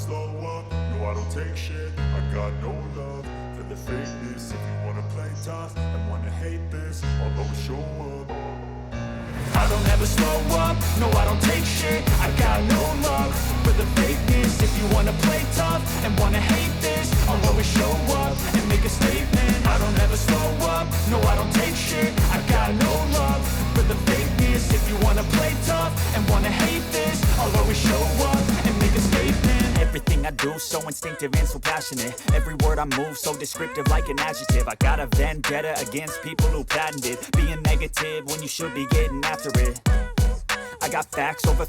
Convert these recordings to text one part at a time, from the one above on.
slow up, no I don't take shit. I got no love for the fakeness. If you wanna play tough and wanna hate this, I'll always show up. I don't ever slow up, no I don't take shit. I got no love for the fakeness. If you wanna play tough and wanna hate this, I'll always show up and make a statement. I don't ever slow up, no I don't take shit. I got no love for the fakeness. If you wanna play tough and wanna hate this, I'll always show up and make a statement. Everything I do so instinctive and so passionate. Every word I move so descriptive like an adjective. I got a vendetta against people who patented being negative when you should be getting after it. I got facts over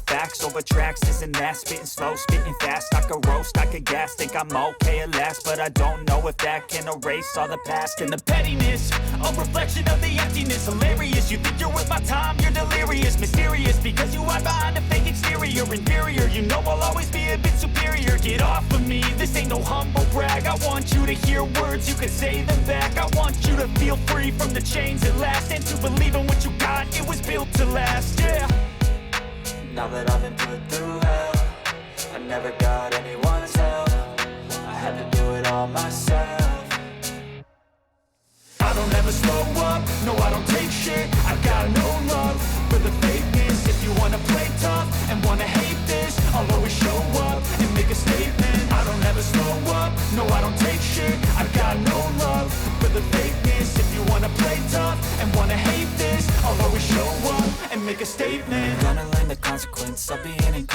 tracks, this and that. Spitting slow, spitting fast, I could roast, I could gas. Think I'm okay at last, but I don't know if that can erase all the past. And the pettiness, a reflection of the emptiness. Hilarious, you think you're worth my time, you're delirious. Mysterious, because you hide behind a fake exterior. Inferior, you know I'll always be a bit superior. Get off of me, this ain't no humble brag. I want you to hear words, you can say them back. I want you to feel free from the chains at last, and to believe in what you got, it was built to last, yeah. Now that I've been put through hell, I never got anyone's help. I had to do it all myself. I don't ever slow up, no I don't take shit. I got no love for the fakeness. If you wanna play tough and wanna hate this, I'll always show up and make a statement. I don't ever slow up, no I don't take shit. I got no love for the fakeness. If you wanna play tough and wanna hate this, I'll always show up and make a statement. Gonna learn the consequence of being in